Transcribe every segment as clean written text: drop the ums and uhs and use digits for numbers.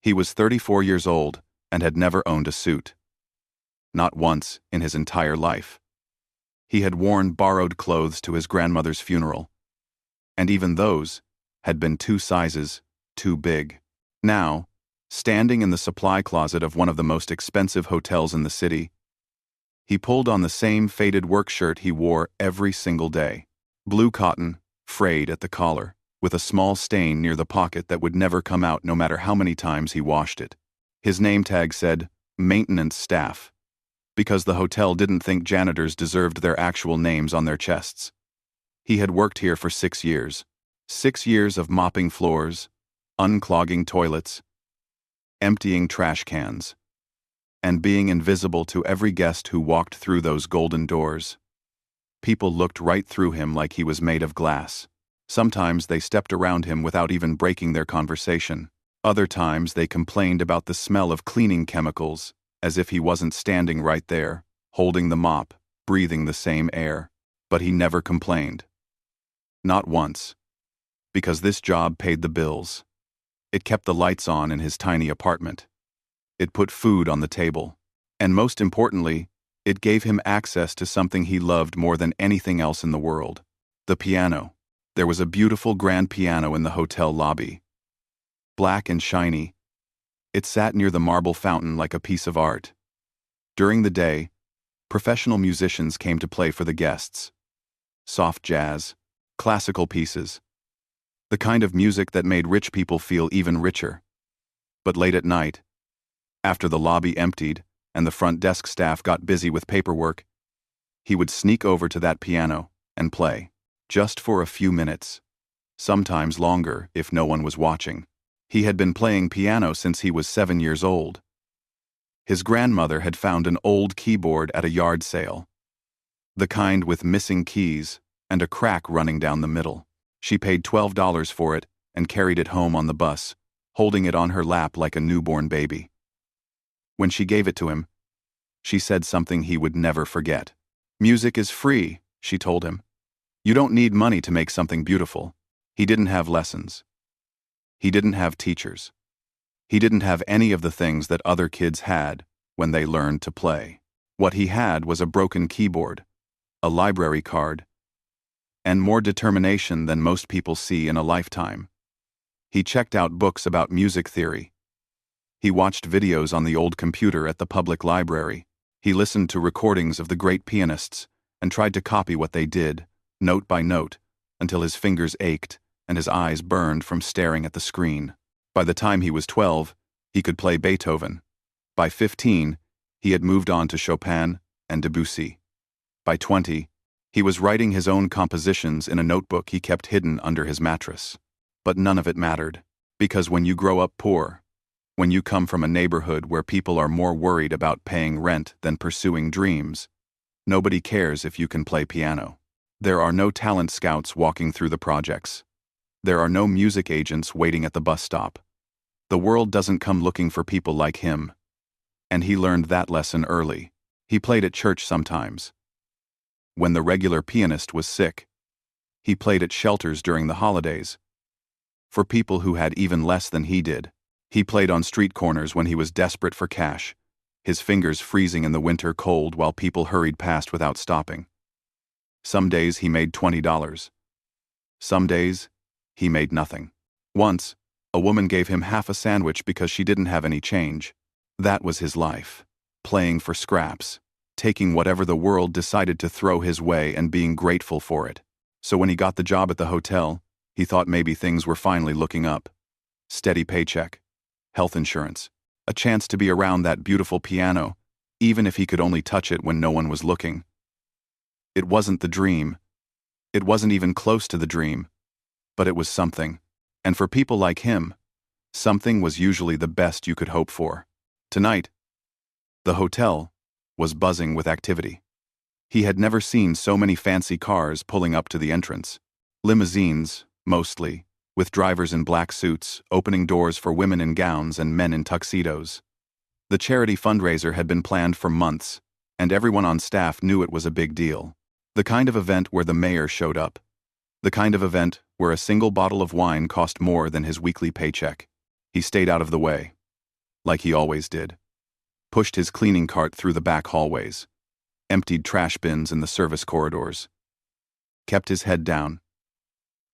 He was 34 years old and had never owned a suit. Not once in his entire life. He had worn borrowed clothes to his grandmother's funeral, and even those had been 2 sizes too big. Now, standing in the supply closet of one of the most expensive hotels in the city, he pulled on the same faded work shirt he wore every single day. Blue cotton, frayed at the collar, with a small stain near the pocket that would never come out no matter how many times he washed it. His name tag said, "Maintenance Staff," because the hotel didn't think janitors deserved their actual names on their chests. He had worked here for 6 years. 6 years of mopping floors, unclogging toilets, emptying trash cans, and being invisible to every guest who walked through those golden doors. People looked right through him like he was made of glass. Sometimes they stepped around him without even breaking their conversation. Other times they complained about the smell of cleaning chemicals, as if he wasn't standing right there, holding the mop, breathing the same air. But he never complained. Not once. Because this job paid the bills. It kept the lights on in his tiny apartment. It put food on the table. And most importantly, it gave him access to something he loved more than anything else in the world: the piano. There was a beautiful grand piano in the hotel lobby. Black and shiny, it sat near the marble fountain like a piece of art. During the day, professional musicians came to play for the guests. Soft jazz, classical pieces, the kind of music that made rich people feel even richer. But late at night, after the lobby emptied and the front desk staff got busy with paperwork, he would sneak over to that piano and play. Just for a few minutes. Sometimes longer if no one was watching. He had been playing piano since he was 7 years old. His grandmother had found an old keyboard at a yard sale. The kind with missing keys and a crack running down the middle. She paid $12 for it and carried it home on the bus, holding it on her lap like a newborn baby. When she gave it to him, she said something he would never forget. "Music is free," she told him. "You don't need money to make something beautiful." He didn't have lessons. He didn't have teachers. He didn't have any of the things that other kids had when they learned to play. What he had was a broken keyboard, a library card, and more determination than most people see in a lifetime. He checked out books about music theory. He watched videos on the old computer at the public library. He listened to recordings of the great pianists and tried to copy what they did, note by note, until his fingers ached and his eyes burned from staring at the screen. By the time he was 12, he could play Beethoven. By 15, he had moved on to Chopin and Debussy. By 20, he was writing his own compositions in a notebook he kept hidden under his mattress. But none of it mattered, because when you grow up poor, when you come from a neighborhood where people are more worried about paying rent than pursuing dreams, nobody cares if you can play piano. There are no talent scouts walking through the projects. There are no music agents waiting at the bus stop. The world doesn't come looking for people like him. And he learned that lesson early. He played at church sometimes. When the regular pianist was sick, he played at shelters during the holidays. For people who had even less than he did, he played on street corners when he was desperate for cash, his fingers freezing in the winter cold while people hurried past without stopping. Some days he made $20. Some days, he made nothing. Once, a woman gave him half a sandwich because she didn't have any change. That was his life. Playing for scraps, taking whatever the world decided to throw his way and being grateful for it. So when he got the job at the hotel, he thought maybe things were finally looking up. Steady paycheck, health insurance, a chance to be around that beautiful piano, even if he could only touch it when no one was looking. It wasn't the dream. It wasn't even close to the dream. But it was something. And for people like him, something was usually the best you could hope for. Tonight, the hotel was buzzing with activity. He had never seen so many fancy cars pulling up to the entrance. Limousines, mostly, with drivers in black suits, opening doors for women in gowns and men in tuxedos. The charity fundraiser had been planned for months, and everyone on staff knew it was a big deal. The kind of event where the mayor showed up. The kind of event where a single bottle of wine cost more than his weekly paycheck. He stayed out of the way. like he always did, pushed his cleaning cart through the back hallways, emptied trash bins in the service corridors, kept his head down,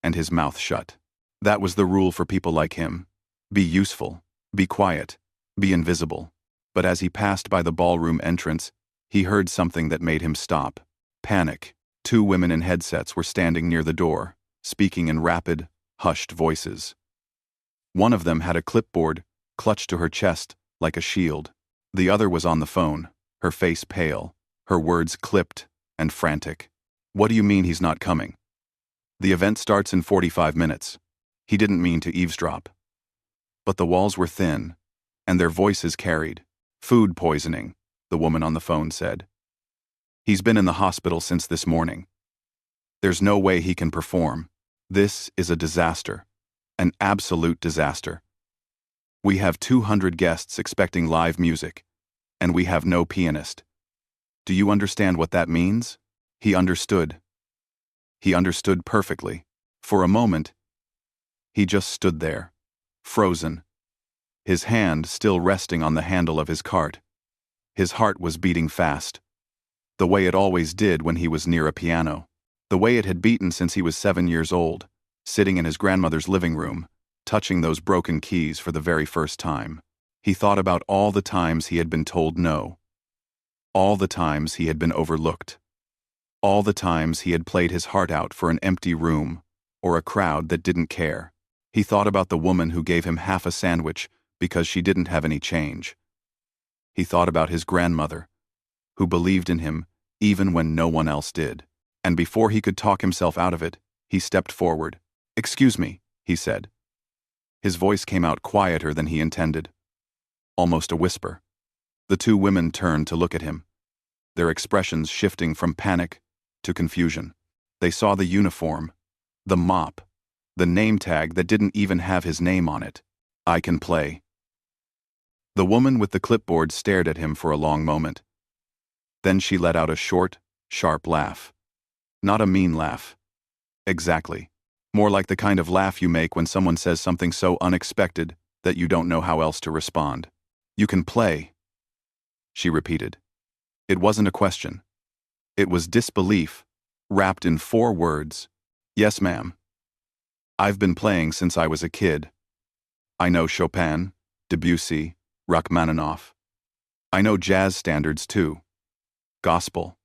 and his mouth shut. That was the rule for people like him. Be useful, be quiet, be invisible. But as he passed by the ballroom entrance, he heard something that made him stop. Panic. Two women in headsets were standing near the door, speaking in rapid, hushed voices. One of them had a clipboard clutched to her chest like a shield. The other was on the phone, her face pale, her words clipped and frantic. What do you mean he's not coming? The event starts in 45 minutes. He didn't mean to eavesdrop. But the walls were thin, and their voices carried. Food poisoning, the woman on the phone said. He's been in the hospital since this morning. There's no way he can perform. This is a disaster. An absolute disaster. We have 200 guests expecting live music, and we have no pianist. Do you understand what that means? He understood. He understood perfectly. For a moment, he just stood there, frozen, his hand still resting on the handle of his cart. His heart was beating fast, the way it always did when he was near a piano, the way it had beaten since he was 7 years old, sitting in his grandmother's living room, touching those broken keys for the very first time. He thought about all the times he had been told no, all the times he had been overlooked, all the times he had played his heart out for an empty room or a crowd that didn't care. He thought about the woman who gave him half a sandwich because she didn't have any change. He thought about his grandmother, who believed in him even when no one else did. And before he could talk himself out of it, he stepped forward. "Excuse me," he said. His voice came out quieter than he intended, almost a whisper. The two women turned to look at him, their expressions shifting from panic to confusion. They saw the uniform, the mop, the name tag that didn't even have his name on it. "I can play." The woman with the clipboard stared at him for a long moment. Then she let out a short, sharp laugh. Not a mean laugh. Exactly. More like the kind of laugh you make when someone says something so unexpected that you don't know how else to respond. "You can play," she repeated. It wasn't a question. It was disbelief, wrapped in 4 words. "Yes, ma'am. I've been playing since I was a kid. I know Chopin, Debussy, Rachmaninoff. I know jazz standards too. Gospel.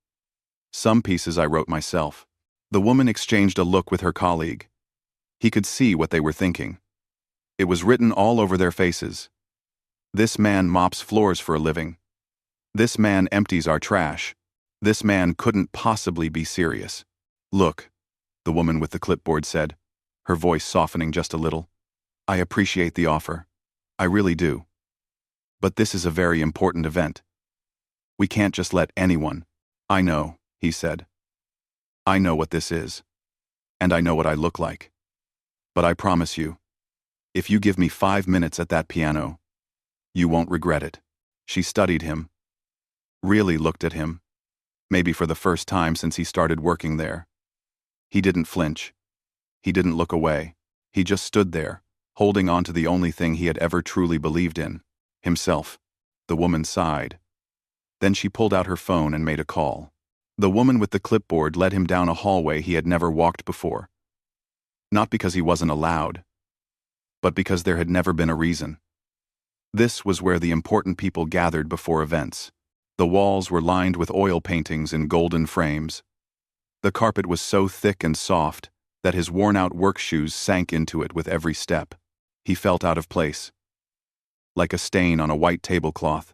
Some pieces I wrote myself." The woman exchanged a look with her colleague. He could see what they were thinking. It was written all over their faces. This man mops floors for a living. This man empties our trash. This man couldn't possibly be serious. "Look," the woman with the clipboard said, her voice softening just a little. "I appreciate the offer. I really do. But this is a very important event. We can't just let anyone." "I know," he said. "I know what this is. And I know what I look like. But I promise you, if you give me 5 minutes at that piano, you won't regret it." She studied him. Really looked at him. Maybe for the first time since he started working there. He didn't flinch. He didn't look away. He just stood there, holding on to the only thing he had ever truly believed in. Himself. The woman sighed. Then she pulled out her phone and made a call. The woman with the clipboard led him down a hallway he had never walked before. Not because he wasn't allowed, but because there had never been a reason. This was where the important people gathered before events. The walls were lined with oil paintings in golden frames. The carpet was so thick and soft that his worn-out work shoes sank into it with every step. He felt out of place. Like a stain on a white tablecloth.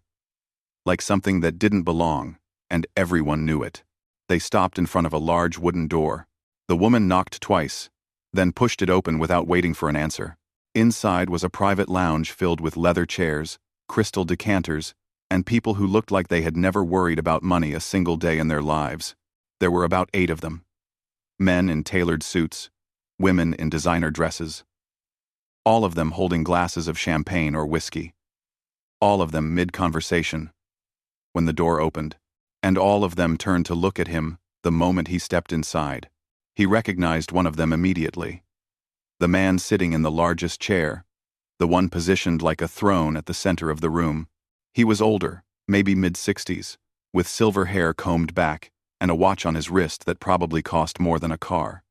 Like something that didn't belong, and everyone knew it. They stopped in front of a large wooden door. The woman knocked twice, then pushed it open without waiting for an answer. Inside was a private lounge filled with leather chairs, crystal decanters, and people who looked like they had never worried about money a single day in their lives. There were about 8 of them. Men in tailored suits, women in designer dresses. All of them holding glasses of champagne or whiskey. All of them mid-conversation, when the door opened, and all of them turned to look at him the moment he stepped inside. He recognized one of them immediately. The man sitting in the largest chair, the one positioned like a throne at the center of the room. He was older, maybe mid-60s, with silver hair combed back and a watch on his wrist that probably cost more than a car.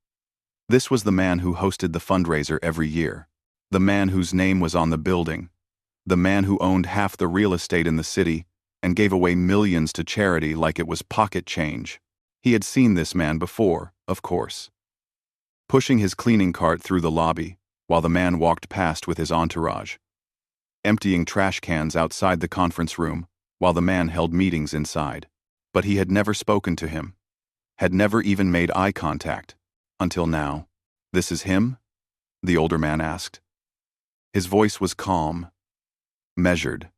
This was the man who hosted the fundraiser every year, the man whose name was on the building, the man who owned half the real estate in the city and gave away millions to charity like it was pocket change. He had seen this man before, of course. Pushing his cleaning cart through the lobby, while the man walked past with his entourage. Emptying trash cans outside the conference room, while the man held meetings inside. But he had never spoken to him. Had never even made eye contact. Until now. "This is him?" the older man asked. His voice was calm, measured,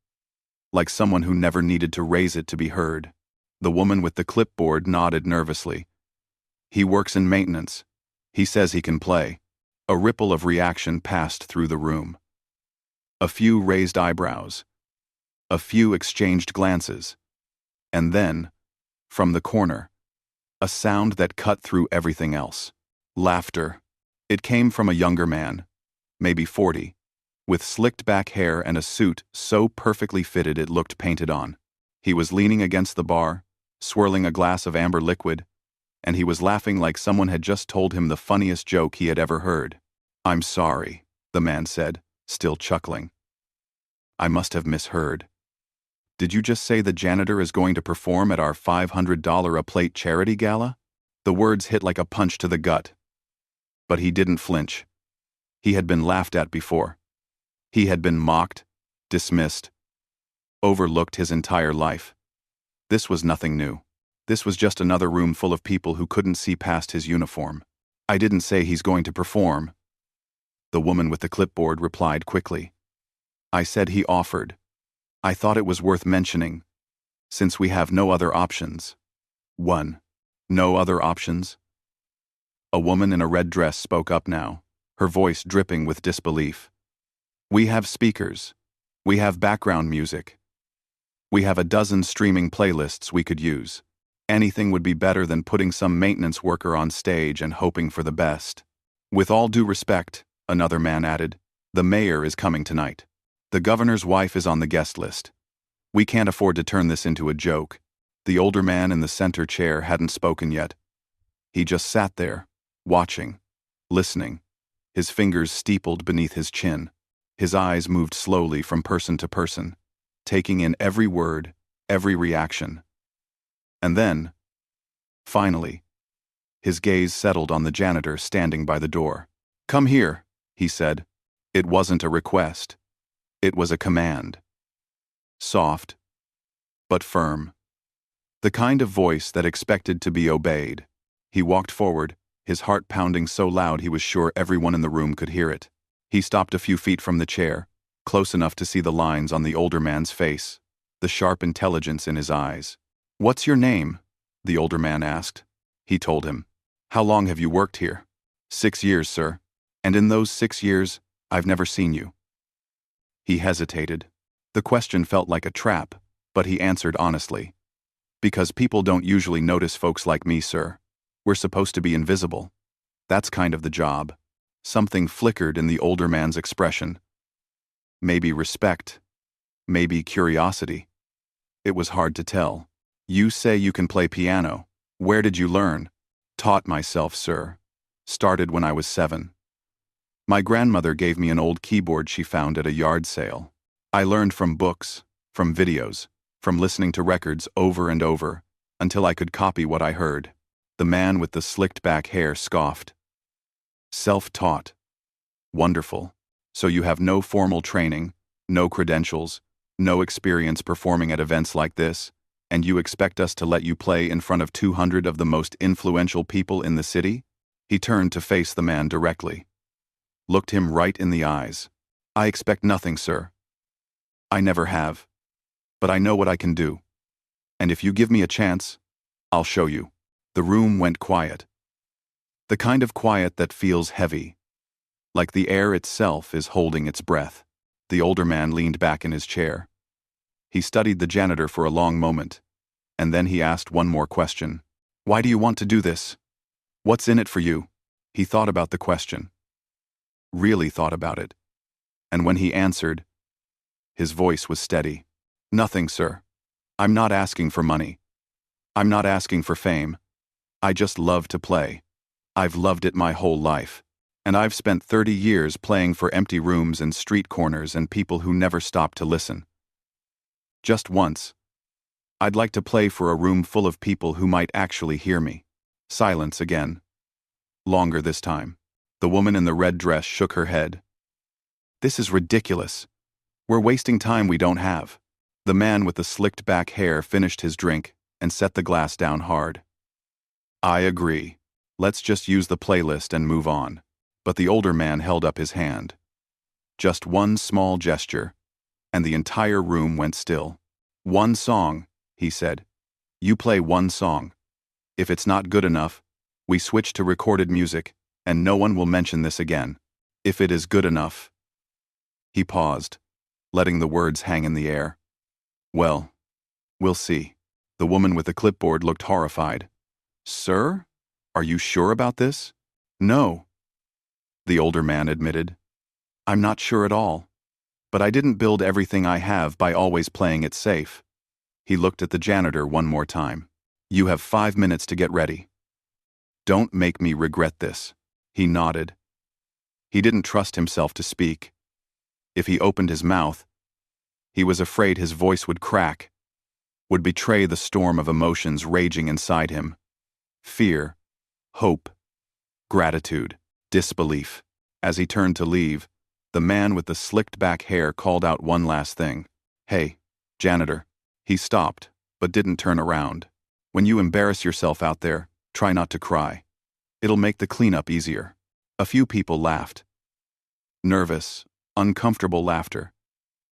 like someone who never needed to raise it to be heard. The woman with the clipboard nodded nervously. "He works in maintenance. He says he can play." A ripple of reaction passed through the room. A few raised eyebrows. A few exchanged glances. And then, from the corner, a sound that cut through everything else. Laughter. It came from a younger man, maybe 40, with slicked back hair and a suit so perfectly fitted it looked painted on. He was leaning against the bar, swirling a glass of amber liquid, and he was laughing like someone had just told him the funniest joke he had ever heard. "I'm sorry," the man said, still chuckling. "I must have misheard. Did you just say the janitor is going to perform at our $500 a plate charity gala?" The words hit like a punch to the gut. But he didn't flinch. He had been laughed at before. He had been mocked, dismissed, overlooked his entire life. This was nothing new. This was just another room full of people who couldn't see past his uniform. "I didn't say he's going to perform," the woman with the clipboard replied quickly. "I said he offered. I thought it was worth mentioning, since we have no other options." "One. No other options?" A woman in a red dress spoke up now, her voice dripping with disbelief. "We have speakers. We have background music. We have a dozen streaming playlists we could use. Anything would be better than putting some maintenance worker on stage and hoping for the best." "With all due respect," another man added, "the mayor is coming tonight. The governor's wife is on the guest list. We can't afford to turn this into a joke." The older man in the center chair hadn't spoken yet. He just sat there, watching, listening, his fingers steepled beneath his chin. His eyes moved slowly from person to person, taking in every word, every reaction. And then, finally, his gaze settled on the janitor standing by the door. "Come here," he said. It wasn't a request. It was a command. Soft, but firm. The kind of voice that expected to be obeyed. He walked forward, his heart pounding so loud he was sure everyone in the room could hear it. He stopped a few feet from the chair, close enough to see the lines on the older man's face, the sharp intelligence in his eyes. "What's your name?" the older man asked. He told him. "How long have you worked here?" 6 years, sir. And in those 6 years, I've never seen you." He hesitated. The question felt like a trap, but he answered honestly. "Because people don't usually notice folks like me, sir. We're supposed to be invisible. That's kind of the job." Something flickered in the older man's expression. Maybe respect. Maybe curiosity. It was hard to tell. "You say you can play piano. Where did you learn?" "Taught myself, sir. Started when I was 7. My grandmother gave me an old keyboard she found at a yard sale. I learned from books, from videos, from listening to records over and over, until I could copy what I heard." The man with the slicked back hair scoffed. "Self-taught. Wonderful. So you have no formal training, no credentials, no experience performing at events like this, and you expect us to let you play in front of 200 of the most influential people in the city?" He turned to face the man directly. Looked him right in the eyes. "I expect nothing, sir. I never have. But I know what I can do. And if you give me a chance, I'll show you." The room went quiet. The kind of quiet that feels heavy, like the air itself is holding its breath. The older man leaned back in his chair. He studied the janitor for a long moment, and then he asked one more question. "Why do you want to do this? What's in it for you?" He thought about the question. Really thought about it. and when he answered, his voice was steady. "Nothing, sir. I'm not asking for money. I'm not asking for fame. I just love to play. I've loved it my whole life. And I've spent 30 years playing for empty rooms and street corners and people who never stop to listen. Just once. I'd like to play for a room full of people who might actually hear me." Silence again. Longer this time. The woman in the red dress shook her head. "This is ridiculous. We're wasting time we don't have." The man with the slicked back hair finished his drink and set the glass down hard. "I agree. Let's just use the playlist and move on." But the older man held up his hand. Just one small gesture, and the entire room went still. "One song," he said. "You play one song. If it's not good enough, we switch to recorded music, and no one will mention this again. If it is good enough." He paused, letting the words hang in the air. "Well, we'll see." The woman with the clipboard looked horrified. "Sir? Are you sure about this?" "No," the older man admitted. "I'm not sure at all. But I didn't build everything I have by always playing it safe." He looked at the janitor one more time. "You have 5 minutes to get ready." "Don't make me regret this." He nodded. He didn't trust himself to speak. If he opened his mouth, he was afraid his voice would crack, would betray the storm of emotions raging inside him. Fear, hope, gratitude, disbelief. As he turned to leave, the man with the slicked back hair called out one last thing. "Hey, janitor." He stopped, but didn't turn around. "When you embarrass yourself out there, try not to cry. It'll make the cleanup easier." A few people laughed. Nervous, uncomfortable laughter.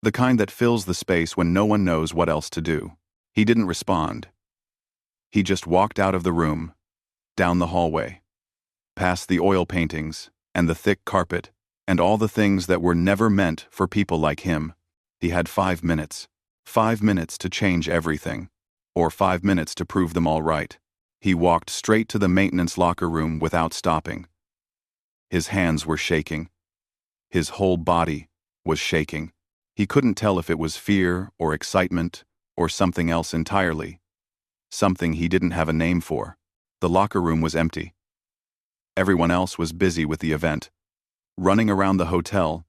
The kind that fills the space when no one knows what else to do. He didn't respond. He just walked out of the room, down the hallway, past the oil paintings and the thick carpet and all the things that were never meant for people like him. He had 5 minutes. 5 minutes to change everything, or 5 minutes to prove them all right. He walked straight to the maintenance locker room without stopping. His hands were shaking. His whole body was shaking. He couldn't tell if it was fear or excitement or something else entirely. Something he didn't have a name for. The locker room was empty. Everyone else was busy with the event, running around the hotel,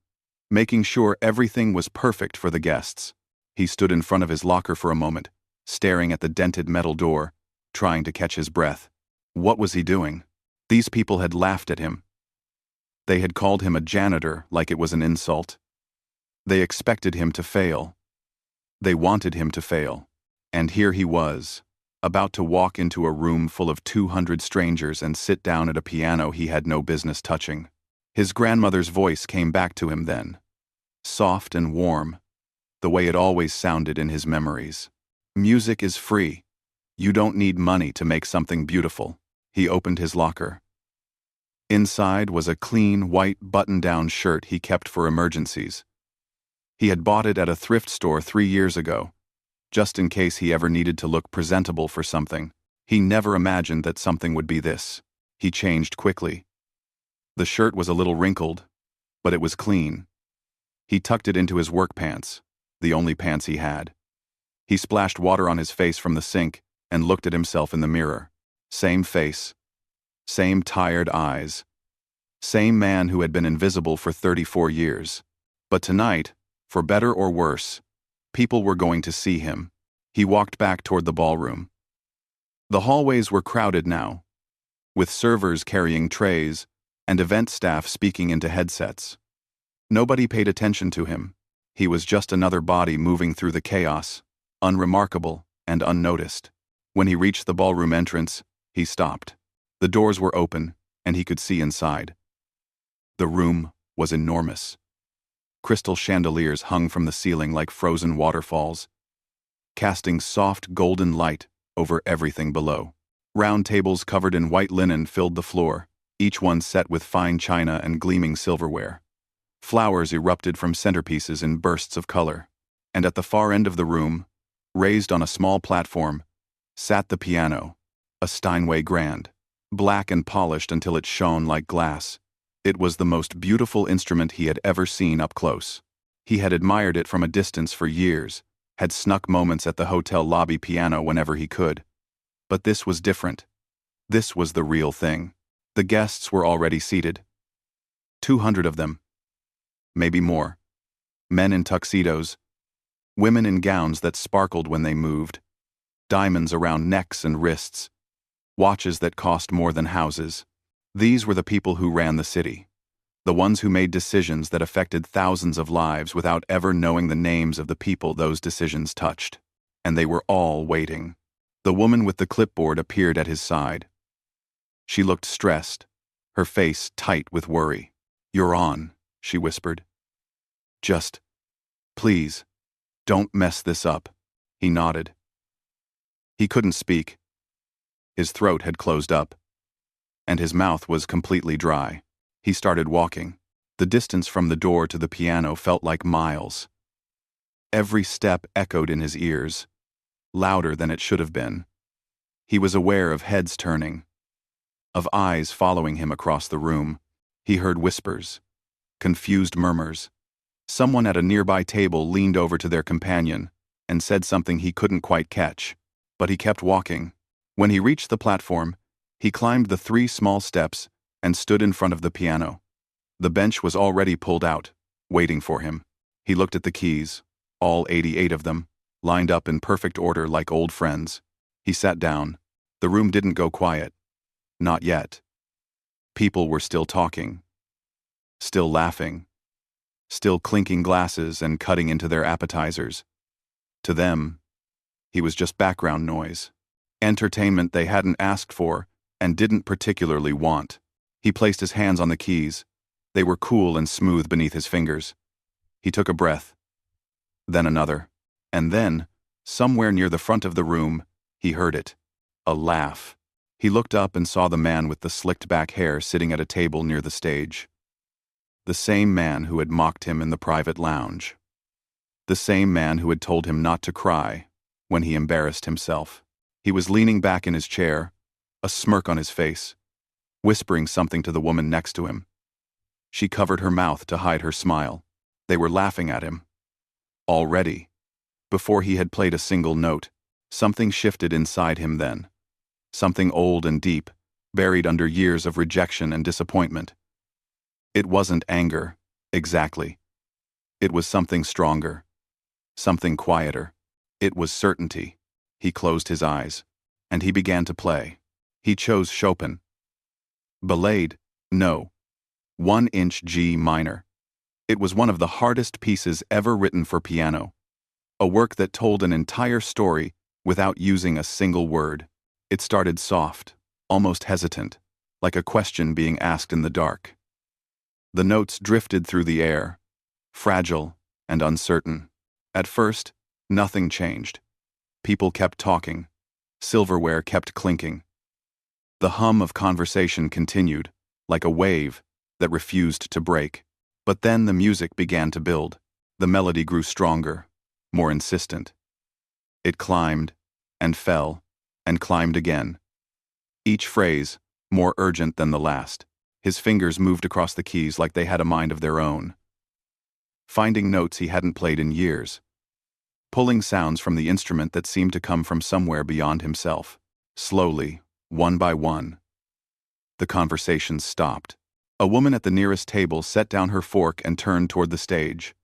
making sure everything was perfect for the guests. He stood in front of his locker for a moment, staring at the dented metal door, trying to catch his breath. What was he doing? These people had laughed at him. They had called him a janitor like it was an insult. They expected him to fail. They wanted him to fail. And here he was, about to walk into a room full of 200 strangers and sit down at a piano he had no business touching. His grandmother's voice came back to him then, soft and warm, the way it always sounded in his memories. "Music is free. You don't need money to make something beautiful." He opened his locker. Inside was a clean, white button-down shirt he kept for emergencies. He had bought it at a thrift store 3 years ago, just in case he ever needed to look presentable for something. He never imagined that something would be this. He changed quickly. The shirt was a little wrinkled, but it was clean. He tucked it into his work pants, the only pants he had. He splashed water on his face from the sink and looked at himself in the mirror. Same face. Same tired eyes. Same man who had been invisible for 34 years. But tonight, for better or worse, people were going to see him. He walked back toward the ballroom. The hallways were crowded now, with servers carrying trays and event staff speaking into headsets. Nobody paid attention to him. He was just another body moving through the chaos, unremarkable and unnoticed. When he reached the ballroom entrance, he stopped. The doors were open, and he could see inside. The room was enormous. Crystal chandeliers hung from the ceiling like frozen waterfalls, casting soft golden light over everything below. Round tables covered in white linen filled the floor, each one set with fine china and gleaming silverware. Flowers erupted from centerpieces in bursts of color. And at the far end of the room, raised on a small platform, sat the piano, a Steinway Grand, black and polished until it shone like glass, It was the most beautiful instrument he had ever seen up close. He had admired it from a distance for years, had snuck moments at the hotel lobby piano whenever he could. But this was different. This was the real thing. The guests were already seated. 200 of them. Maybe more. Men in tuxedos. Women in gowns that sparkled when they moved. Diamonds around necks and wrists. Watches that cost more than houses. These were the people who ran the city. The ones who made decisions that affected thousands of lives without ever knowing the names of the people those decisions touched. And they were all waiting. The woman with the clipboard appeared at his side. She looked stressed, her face tight with worry. "You're on," she whispered. "Just, please, don't mess this up." He nodded. He couldn't speak. His throat had closed up, and his mouth was completely dry. He started walking. The distance from the door to the piano felt like miles. Every step echoed in his ears, louder than it should have been. He was aware of heads turning, of eyes following him across the room. He heard whispers, confused murmurs. Someone at a nearby table leaned over to their companion and said something he couldn't quite catch, but he kept walking. When he reached the platform, he climbed the 3 small steps and stood in front of the piano. The bench was already pulled out, waiting for him. He looked at the keys, all 88 of them, lined up in perfect order like old friends. He sat down. The room didn't go quiet. Not yet. People were still talking, still laughing, still clinking glasses and cutting into their appetizers. To them, he was just background noise. Entertainment they hadn't asked for and didn't particularly want. He placed his hands on the keys. They were cool and smooth beneath his fingers. He took a breath, then another, and then, somewhere near the front of the room, he heard it. A laugh. He looked up and saw the man with the slicked-back hair sitting at a table near the stage. The same man who had mocked him in the private lounge. The same man who had told him not to cry when he embarrassed himself. He was leaning back in his chair, a smirk on his face, whispering something to the woman next to him. She covered her mouth to hide her smile. They were laughing at him. Already, before he had played a single note, something shifted inside him then. Something old and deep, buried under years of rejection and disappointment. It wasn't anger, exactly. It was something stronger, something quieter. It was certainty. He closed his eyes, and he began to play. He chose Chopin. Ballade, no. 1-inch G minor. It was one of the hardest pieces ever written for piano. A work that told an entire story without using a single word. It started soft, almost hesitant, like a question being asked in the dark. The notes drifted through the air, fragile and uncertain. At first, nothing changed. People kept talking. Silverware kept clinking. The hum of conversation continued, like a wave that refused to break. But then the music began to build. The melody grew stronger, more insistent. It climbed, and fell, and climbed again. Each phrase, more urgent than the last. His fingers moved across the keys like they had a mind of their own. Finding notes he hadn't played in years. Pulling sounds from the instrument that seemed to come from somewhere beyond himself. Slowly, one by one. The conversation stopped. A woman at the nearest table set down her fork and turned toward the stage.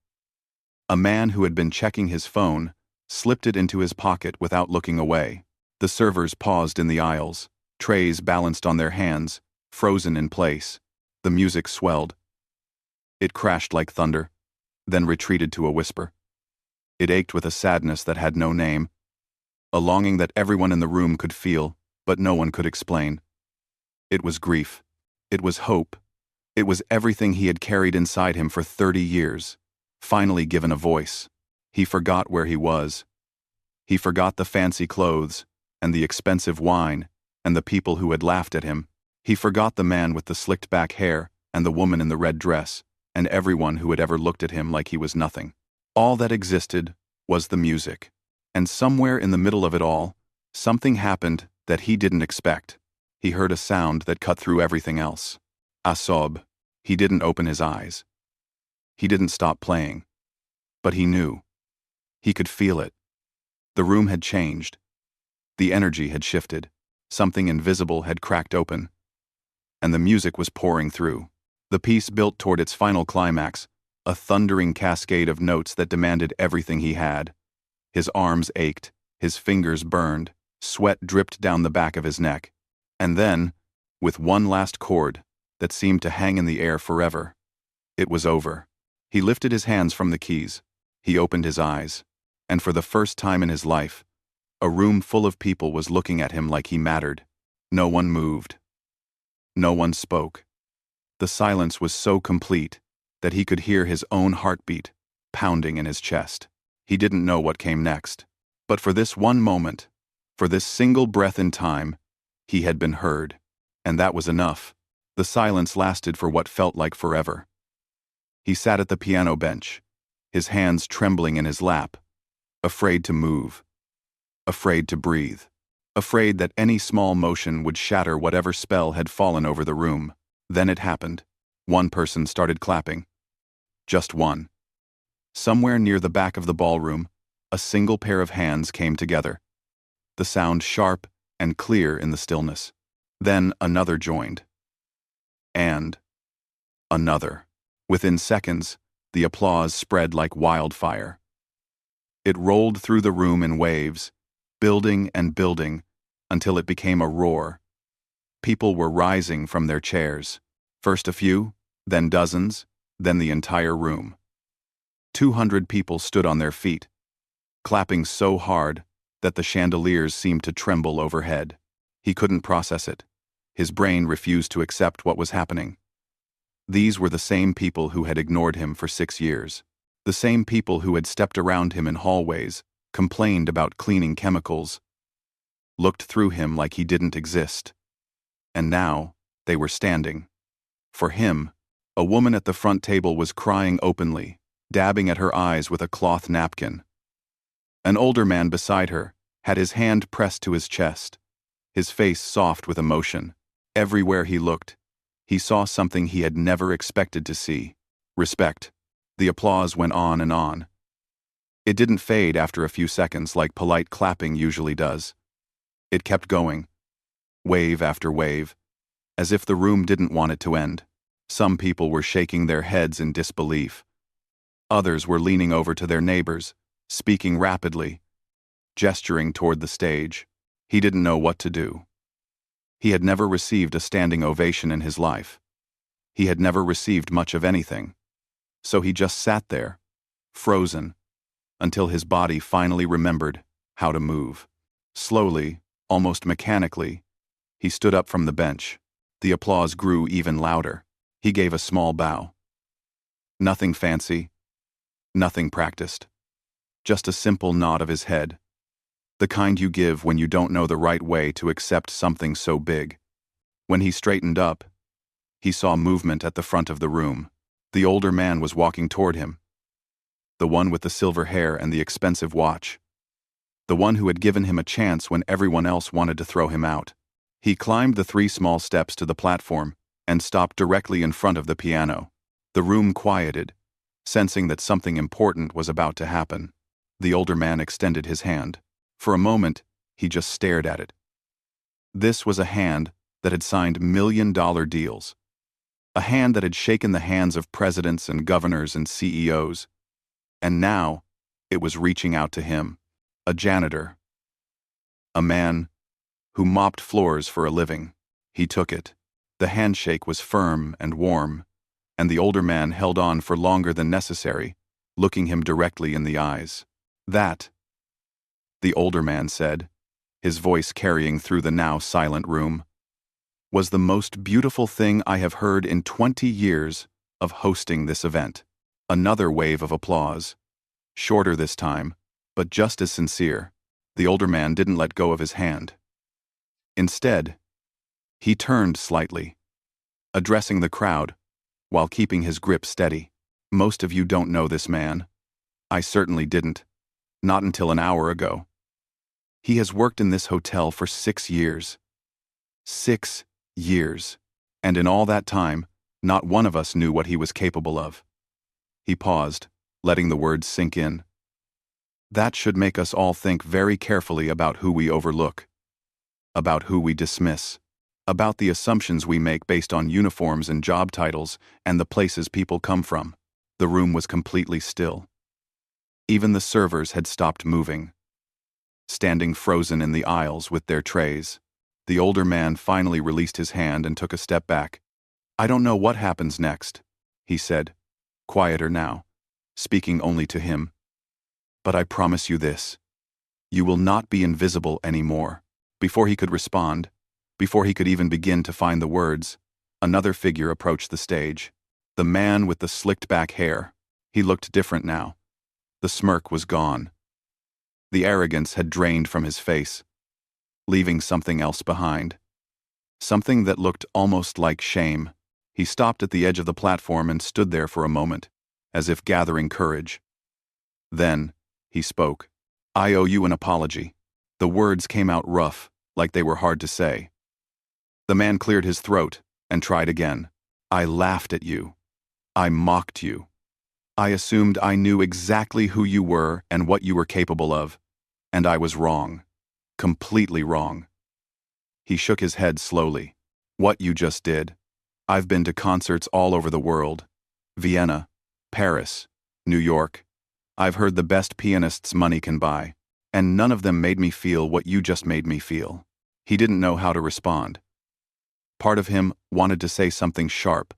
A man who had been checking his phone slipped it into his pocket without looking away. The servers paused in the aisles, trays balanced on their hands, frozen in place. The music swelled. It crashed like thunder, then retreated to a whisper. It ached with a sadness that had no name, a longing that everyone in the room could feel, but no one could explain. It was grief. It was hope. It was everything he had carried inside him for 30 years, finally given a voice. He forgot where he was. He forgot the fancy clothes, and the expensive wine, and the people who had laughed at him. He forgot the man with the slicked-back hair, and the woman in the red dress, and everyone who had ever looked at him like he was nothing. All that existed was the music. And somewhere in the middle of it all, something happened that he didn't expect. He heard a sound that cut through everything else. A sob. He didn't open his eyes. He didn't stop playing. But he knew. He could feel it. The room had changed. The energy had shifted. Something invisible had cracked open. And the music was pouring through. The piece built toward its final climax, a thundering cascade of notes that demanded everything he had. His arms ached, his fingers burned, sweat dripped down the back of his neck. And then, with one last chord that seemed to hang in the air forever, it was over. He lifted his hands from the keys. He opened his eyes. And for the first time in his life, a room full of people was looking at him like he mattered. No one moved. No one spoke. The silence was so complete that he could hear his own heartbeat pounding in his chest. He didn't know what came next. But for this one moment, for this single breath in time, he had been heard. And that was enough. The silence lasted for what felt like forever. He sat at the piano bench, his hands trembling in his lap, afraid to move, afraid to breathe, afraid that any small motion would shatter whatever spell had fallen over the room. Then it happened. One person started clapping. Just one. Somewhere near the back of the ballroom, a single pair of hands came together. The sound sharp and clear in the stillness. Then another joined. And another. Within seconds, the applause spread like wildfire. It rolled through the room in waves, building and building, until it became a roar. People were rising from their chairs. First a few, then dozens, then the entire room. 200 people stood on their feet, clapping so hard that the chandeliers seemed to tremble overhead. He couldn't process it. His brain refused to accept what was happening. These were the same people who had ignored him for 6 years. The same people who had stepped around him in hallways, complained about cleaning chemicals, looked through him like he didn't exist. And now, they were standing. For him, a woman at the front table was crying openly, dabbing at her eyes with a cloth napkin. An older man beside her had his hand pressed to his chest, his face soft with emotion. Everywhere he looked, he saw something he had never expected to see: respect. The applause went on and on. It didn't fade after a few seconds like polite clapping usually does. It kept going, wave after wave, as if the room didn't want it to end. Some people were shaking their heads in disbelief. Others were leaning over to their neighbors, speaking rapidly, gesturing toward the stage. He didn't know what to do. He had never received a standing ovation in his life. He had never received much of anything. So he just sat there, frozen, until his body finally remembered how to move. Slowly, almost mechanically, he stood up from the bench. The applause grew even louder. He gave a small bow. Nothing fancy, nothing practiced. Just a simple nod of his head. The kind you give when you don't know the right way to accept something so big. When he straightened up, he saw movement at the front of the room. The older man was walking toward him. The one with the silver hair and the expensive watch. The one who had given him a chance when everyone else wanted to throw him out. He climbed the 3 small steps to the platform and stopped directly in front of the piano. The room quieted, sensing that something important was about to happen. The older man extended his hand. For a moment, he just stared at it. This was a hand that had signed million-dollar deals. A hand that had shaken the hands of presidents and governors and CEOs. And now, it was reaching out to him, a janitor. A man who mopped floors for a living. He took it. The handshake was firm and warm, and the older man held on for longer than necessary, looking him directly in the eyes. That, the older man said, his voice carrying through the now silent room, was the most beautiful thing I have heard in 20 years of hosting this event. Another wave of applause. Shorter this time, but just as sincere. The older man didn't let go of his hand. Instead, he turned slightly, addressing the crowd, while keeping his grip steady. Most of you don't know this man. I certainly didn't. Not until an hour ago. He has worked in this hotel for 6 years. 6 years. And in all that time, Not one of us knew what he was capable of. He paused, letting the words sink in. That should make us all think very carefully about who we overlook, about who we dismiss, about the assumptions we make based on uniforms and job titles and the places people come from. The room was completely still. Even the servers had stopped moving. Standing frozen in the aisles with their trays, the older man finally released his hand and took a step back. "I don't know what happens next," he said, quieter now, speaking only to him. "But I promise you this. You will not be invisible anymore." Before he could respond, before he could even begin to find the words, another figure approached the stage. The man with the slicked-back hair. He looked different now. The smirk was gone. The arrogance had drained from his face, leaving something else behind. Something that looked almost like shame. He stopped at the edge of the platform and stood there for a moment, as if gathering courage. Then, he spoke. "I owe you an apology." The words came out rough, like they were hard to say. The man cleared his throat and tried again. "I laughed at you. I mocked you. I assumed I knew exactly who you were and what you were capable of, and I was wrong. Completely wrong." He shook his head slowly. "What you just did. I've been to concerts all over the world. Vienna, Paris, New York. I've heard the best pianists money can buy, and none of them made me feel what you just made me feel." He didn't know how to respond. Part of him wanted to say something sharp,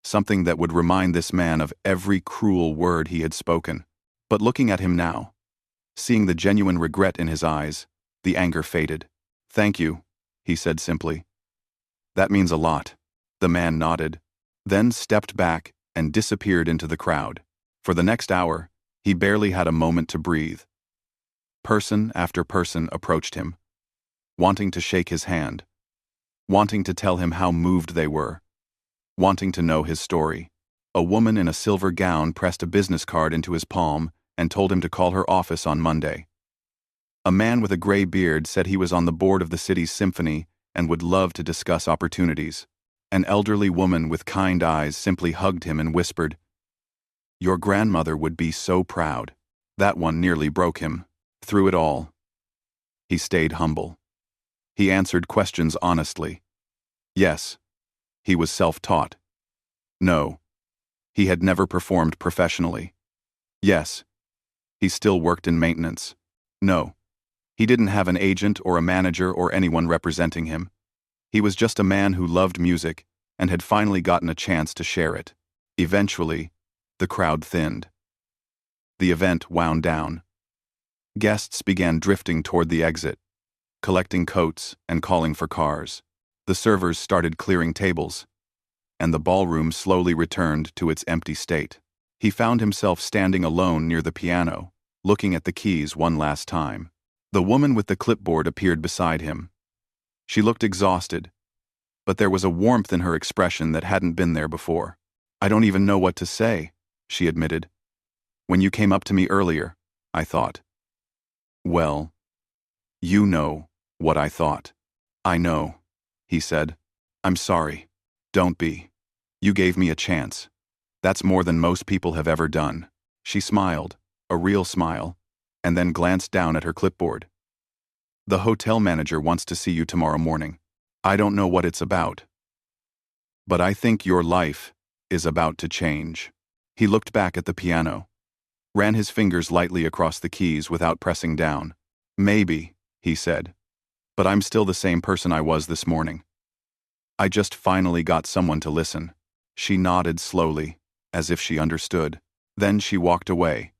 something that would remind this man of every cruel word he had spoken. But looking at him now, seeing the genuine regret in his eyes, the anger faded. "Thank you," he said simply. "That means a lot." The man nodded, then stepped back and disappeared into the crowd. For the next hour, he barely had a moment to breathe. Person after person approached him, wanting to shake his hand, wanting to tell him how moved they were, wanting to know his story. A woman in a silver gown pressed a business card into his palm and told him to call her office on Monday. A man with a gray beard said he was on the board of the city's symphony and would love to discuss opportunities. An elderly woman with kind eyes simply hugged him and whispered, "Your grandmother would be so proud." That one nearly broke him. Through it all, he stayed humble. He answered questions honestly. Yes, he was self-taught. No, he had never performed professionally. Yes, he still worked in maintenance. No, he didn't have an agent or a manager or anyone representing him. He was just a man who loved music and had finally gotten a chance to share it. Eventually, the crowd thinned. The event wound down. Guests began drifting toward the exit, collecting coats and calling for cars. The servers started clearing tables, and the ballroom slowly returned to its empty state. He found himself standing alone near the piano, looking at the keys one last time. The woman with the clipboard appeared beside him. She looked exhausted, but there was a warmth in her expression that hadn't been there before. "I don't even know what to say," she admitted. "When you came up to me earlier, I thought." "Well, you know what I thought." "I know," he said. "I'm sorry. Don't be. You gave me a chance. That's more than most people have ever done." She smiled, a real smile, and then glanced down at her clipboard. "The hotel manager wants to see you tomorrow morning. I don't know what it's about, but I think your life is about to change." He looked back at the piano, ran his fingers lightly across the keys without pressing down. "Maybe," he said, "but I'm still the same person I was this morning. I just finally got someone to listen." She nodded slowly, as if she understood. Then she walked away,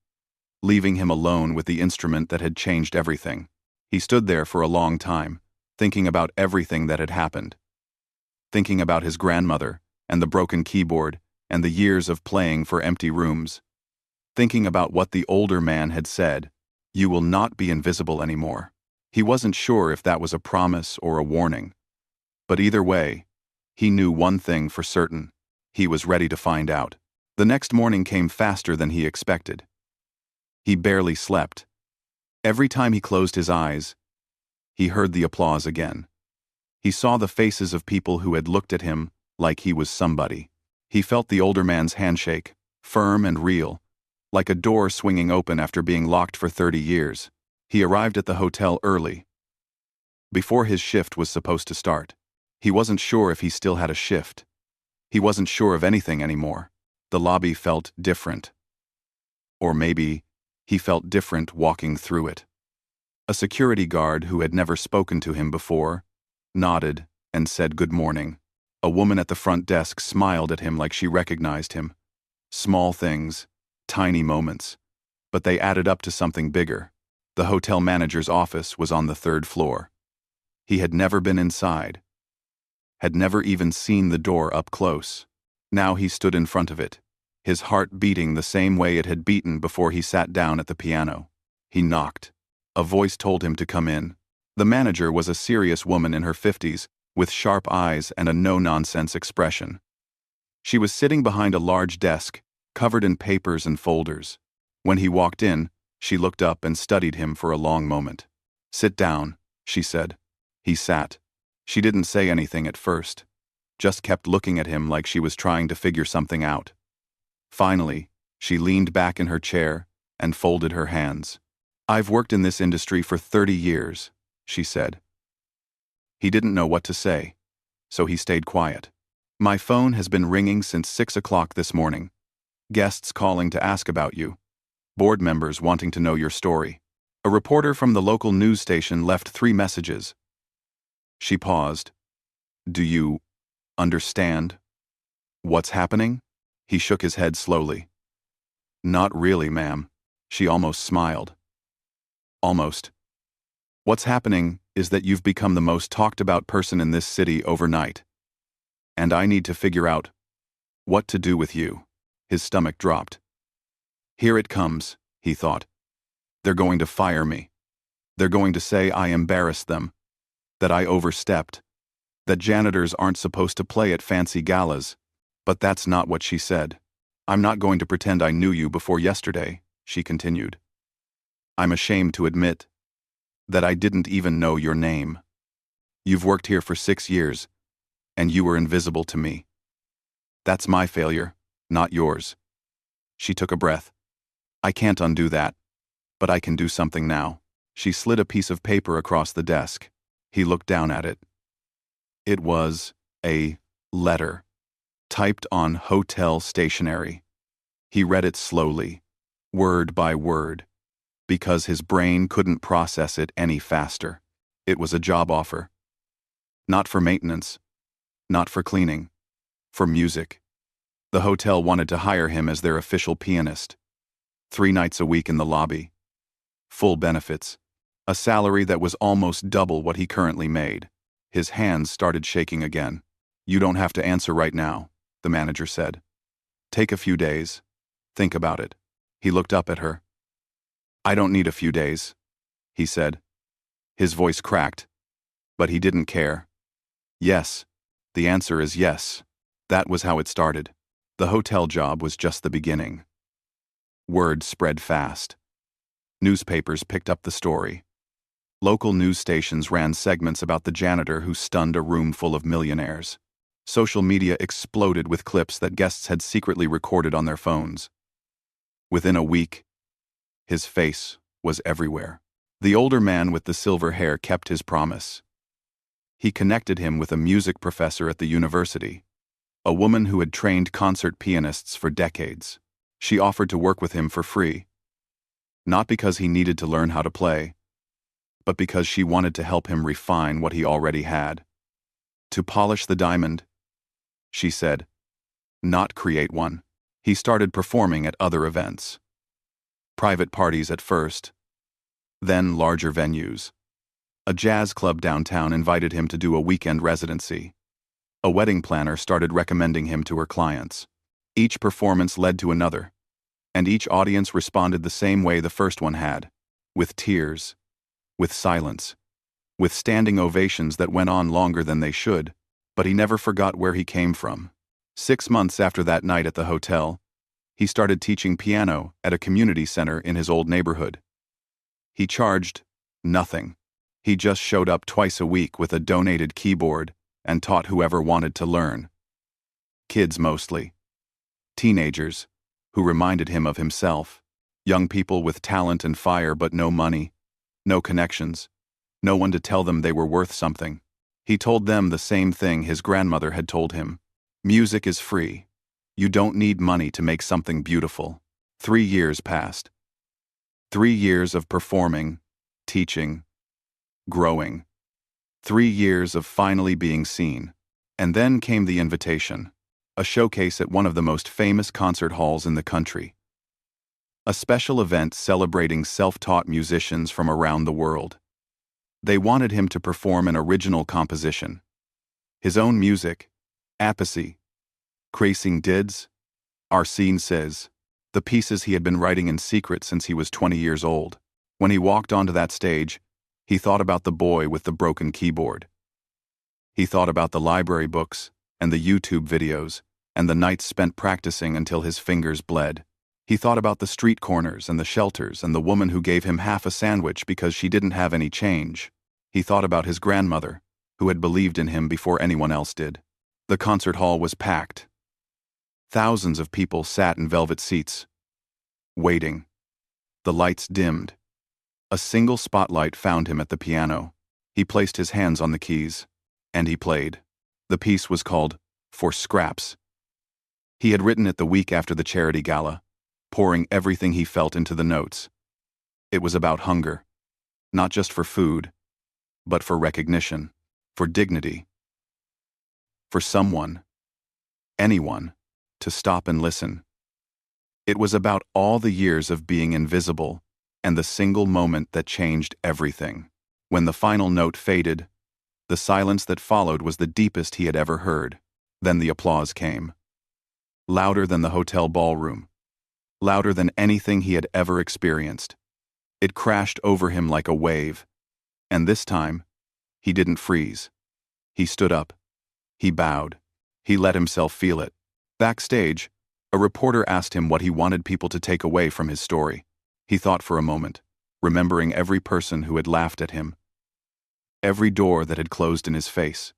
leaving him alone with the instrument that had changed everything. He stood there for a long time, thinking about everything that had happened. Thinking about his grandmother, and the broken keyboard, and the years of playing for empty rooms. Thinking about what the older man had said, "You will not be invisible anymore." He wasn't sure if that was a promise or a warning. But either way, he knew one thing for certain. He was ready to find out. The next morning came faster than he expected. He barely slept. Every time he closed his eyes, he heard the applause again. He saw the faces of people who had looked at him like he was somebody. He felt the older man's handshake, firm and real, like a door swinging open after being locked for 30 years. He arrived at the hotel early, before his shift was supposed to start. He wasn't sure if he still had a shift. He wasn't sure of anything anymore. The lobby felt different. Or maybe he felt different walking through it. A security guard who had never spoken to him before nodded and said good morning. A woman at the front desk smiled at him like she recognized him. Small things, tiny moments, but they added up to something bigger. The hotel manager's office was on the 3rd floor. He had never been inside, had never even seen the door up close. Now he stood in front of it, his heart beating the same way it had beaten before he sat down at the piano. He knocked. A voice told him to come in. The manager was a serious woman in her 50s, with sharp eyes and a no-nonsense expression. She was sitting behind a large desk, covered in papers and folders. When he walked in, she looked up and studied him for a long moment. "Sit down," she said. He sat. She didn't say anything at first, just kept looking at him like she was trying to figure something out. Finally, she leaned back in her chair and folded her hands. "I've worked in this industry for 30 years, she said. He didn't know what to say, so he stayed quiet. "My phone has been ringing since 6 o'clock this morning. Guests calling to ask about you. Board members wanting to know your story. A reporter from the local news station left 3 messages." She paused. "Do you understand what's happening?" He shook his head slowly. "Not really, ma'am." She almost smiled. "Almost. What's happening is that you've become the most talked about person in this city overnight. And I need to figure out what to do with you." His stomach dropped. "Here it comes," he thought. "They're going to fire me. They're going to say I embarrassed them, that I overstepped, that janitors aren't supposed to play at fancy galas." But that's not what she said. "I'm not going to pretend I knew you before yesterday," she continued. "I'm ashamed to admit that I didn't even know your name. You've worked here for 6 years, and you were invisible to me. That's my failure, not yours." She took a breath. "I can't undo that, but I can do something now." She slid a piece of paper across the desk. He looked down at it. It was a letter, typed on hotel stationery. He read it slowly, word by word, because his brain couldn't process it any faster. It was a job offer. Not for maintenance, not for cleaning, for music. The hotel wanted to hire him as their official pianist. 3 nights a week in the lobby. Full benefits. A salary that was almost double what he currently made. His hands started shaking again. "You don't have to answer right now," the manager said. "Take a few days. Think about it." He looked up at her. "I don't need a few days," he said. His voice cracked, but he didn't care. "Yes. The answer is yes." That was how it started. The hotel job was just the beginning. Word spread fast. Newspapers picked up the story. Local news stations ran segments about the janitor who stunned a room full of millionaires. Social media exploded with clips that guests had secretly recorded on their phones. Within a week, his face was everywhere. The older man with the silver hair kept his promise. He connected him with a music professor at the university, a woman who had trained concert pianists for decades. She offered to work with him for free, not because he needed to learn how to play, but because she wanted to help him refine what he already had. To polish the diamond, she said, not create one. He started performing at other events. Private parties at first, then larger venues. A jazz club downtown invited him to do a weekend residency. A wedding planner started recommending him to her clients. Each performance led to another, and each audience responded the same way the first one had, with tears, with silence, with standing ovations that went on longer than they should, but he never forgot where he came from. 6 months after that night at the hotel, he started teaching piano at a community center in his old neighborhood. He charged nothing. He just showed up twice a week with a donated keyboard and taught whoever wanted to learn. Kids mostly. teenagers, who reminded him of himself, young people with talent and fire but no money, no connections, no one to tell them they were worth something. He told them the same thing his grandmother had told him. Music is free. You don't need money to make something beautiful. 3 years passed. 3 years of performing, teaching, growing. 3 years of finally being seen. And then came the invitation, a showcase at one of the most famous concert halls in the country. A special event celebrating self-taught musicians from around the world. They wanted him to perform an original composition. His own music, Apathy, Cracing Dids, Arsene says, the pieces he had been writing in secret since he was 20 years old. When he walked onto that stage, he thought about the boy with the broken keyboard. He thought about the library books and the YouTube videos and the nights spent practicing until his fingers bled. He thought about the street corners and the shelters and the woman who gave him half a sandwich because she didn't have any change. He thought about his grandmother, who had believed in him before anyone else did. The concert hall was packed. Thousands of people sat in velvet seats, waiting. The lights dimmed. A single spotlight found him at the piano. He placed his hands on the keys, and he played. The piece was called For Scraps. He had written it the week after the charity gala, pouring everything he felt into the notes. It was about hunger, not just for food, but for recognition, for dignity, for someone, anyone, to stop and listen. It was about all the years of being invisible and the single moment that changed everything. When the final note faded, the silence that followed was the deepest he had ever heard. Then the applause came. Louder than the hotel ballroom. Louder than anything he had ever experienced. It crashed over him like a wave. And this time, he didn't freeze. He stood up. He bowed. He let himself feel it. Backstage, a reporter asked him what he wanted people to take away from his story. He thought for a moment, remembering every person who had laughed at him, every door that had closed in his face,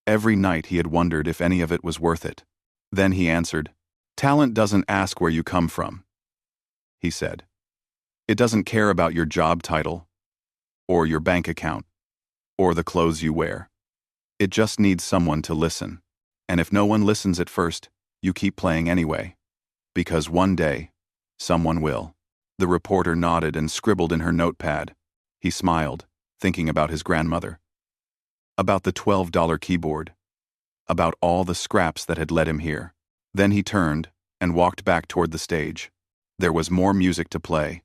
every night he had wondered if any of it was worth it. Then he answered, "Talent doesn't ask where you come from," he said. "It doesn't care about your job title, or your bank account, or the clothes you wear. It just needs someone to listen. And if no one listens at first, you keep playing anyway. Because one day, someone will." The reporter nodded and scribbled in her notepad. He smiled, thinking about his grandmother. About the $12 keyboard. About all the scraps that had led him here. Then he turned and walked back toward the stage. There was more music to play.